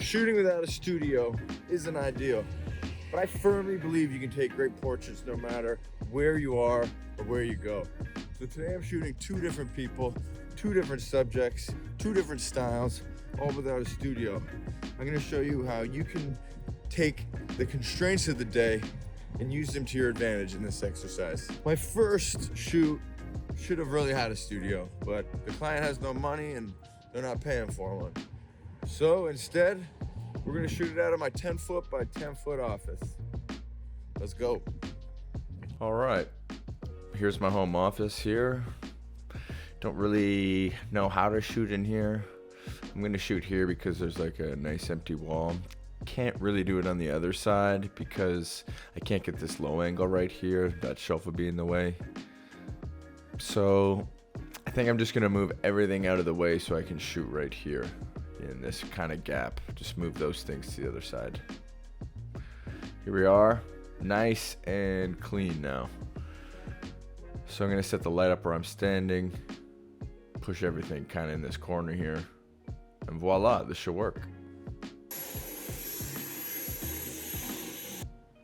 Shooting without a studio isn't ideal, but I firmly believe you can take great portraits no matter where you are or where you go. So today I'm shooting two different people, two different subjects, two different styles, all without a studio. I'm gonna show you how you can take the constraints of the day and use them to your advantage in this exercise. My first shoot should have really had a studio, but the client has no money and they're not paying for one. So instead, we're gonna shoot it out of my 10-foot by 10-foot office. Let's go. All right, here's my home office here. Don't really know how to shoot in here. I'm gonna shoot here because there's like a nice empty wall. Can't really do it on the other side because I can't get this low angle right here. That shelf would be in the way. So I think I'm just gonna move everything out of the way so I can shoot right here in this kind of gap. Just move those things to the other side. Here we are, nice and clean now. So I'm gonna set the light up where I'm standing, push everything kind of in this corner here, and voila, this should work.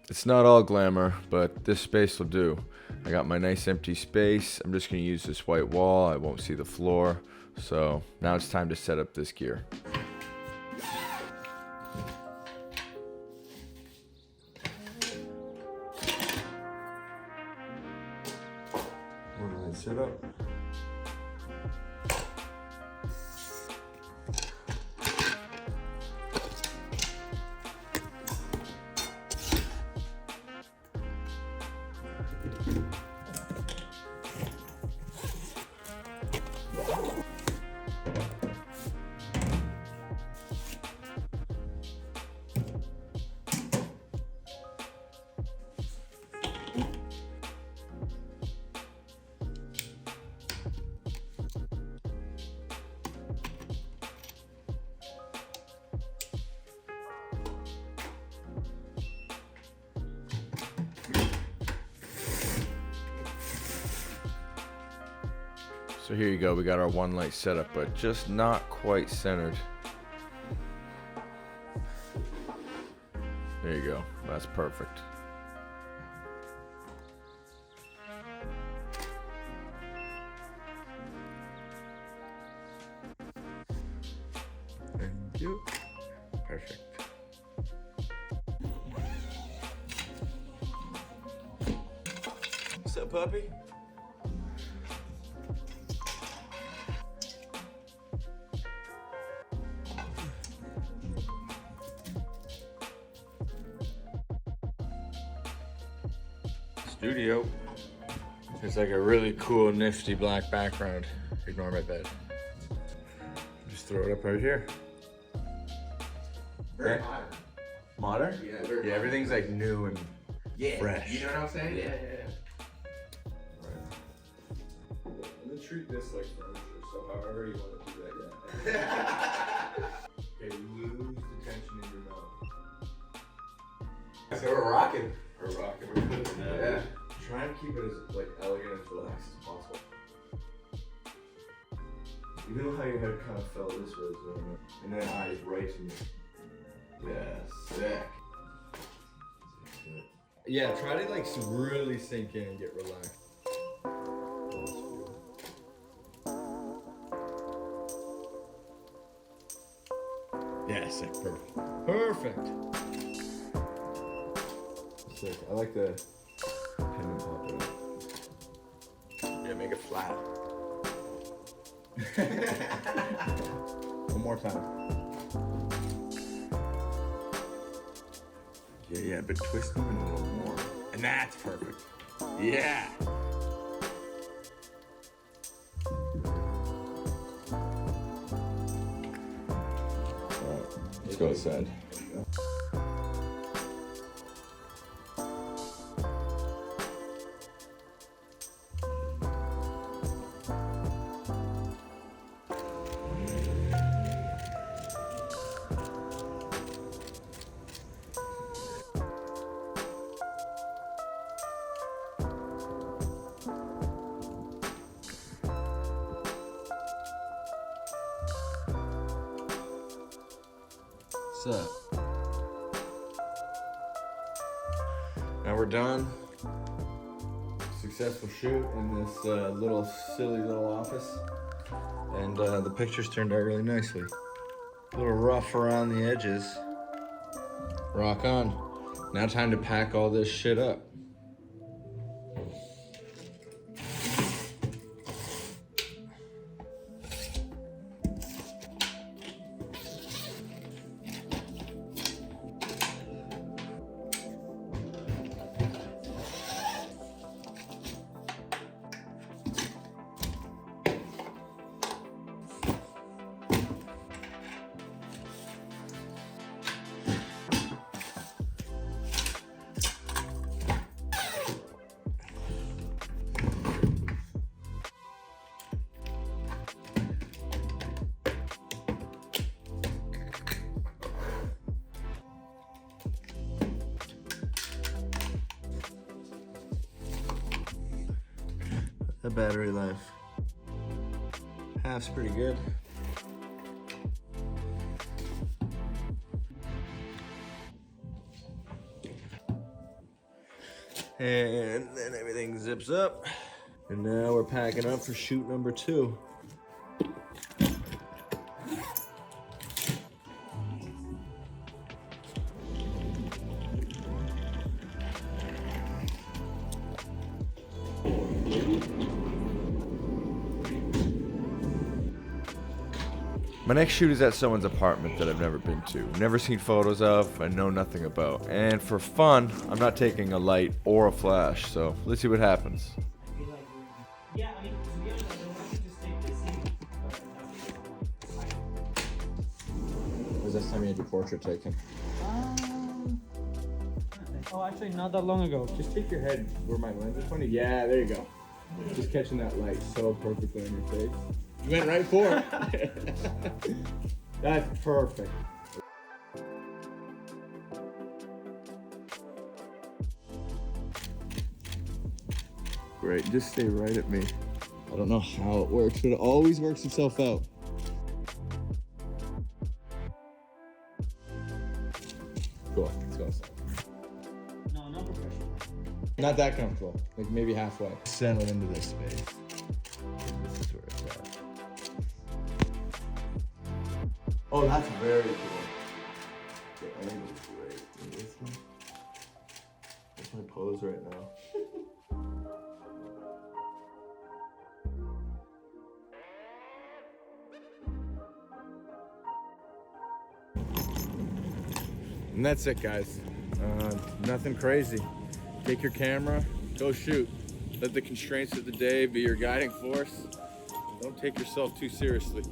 It's not all glamour, but this space will do. I got my nice empty space. I'm just gonna use this white wall. I won't see the floor. So now it's time to set up this gear. One light setup. So here you go, we got our one light setup, but just not quite centered. There you go, that's perfect. Thank you. Perfect. What's up, puppy? Studio. It's like a really cool, nifty black background. Ignore my bed. Just throw it up right here. Very modern. modern. Modern? Yeah, very Yeah, everything's like new and fresh. You know what I'm saying? Yeah. Right. Let me treat this like furniture, so however you want to do that, yeah. Okay, lose the tension in your mouth. So we're rocking. Or rock it. We're good. Yeah. Try and keep it as like elegant and relaxed as possible. You know how your head kind of fell this way, so, and then eyes right to me. Yeah, sick. Yeah, try to like really sink in and get relaxed. Yeah, sick, perfect. Perfect. Sick. I like the pin and pop it up. Yeah, make it flat. One more time. Yeah, but twist them a little more. And that's perfect. Yeah. Alright, let's go outside. What's up? Now we're done. Successful shoot in this silly little office. And the pictures turned out really nicely. A little rough around the edges. Rock on. Now time to pack all this shit up. The battery life. Half's pretty good. And then everything zips up. And now we're packing up for shoot number 2. My next shoot is at someone's apartment that I've never been to, never seen photos of, and know nothing about. And for fun, I'm not taking a light or a flash, so let's see what happens. Yeah, I mean, to be honest, I don't want you to take the scene. When was the last time you had your portrait taken? Oh, actually, not that long ago. Just take your head where my lens is pointed. Yeah, there you go. Just catching that light so perfectly on your face. You went right for it. That's perfect. Great, just stay right at me. I don't know how it works, but it always works itself out. Cool, let's go outside. No, not professional. Not that comfortable, like maybe halfway. Settle into this space. This is where it's at. Oh, that's very cool. The angle's great. In this one. That's my pose right now. And that's it, guys. Nothing crazy. Take your camera, go shoot. Let the constraints of the day be your guiding force. Don't take yourself too seriously.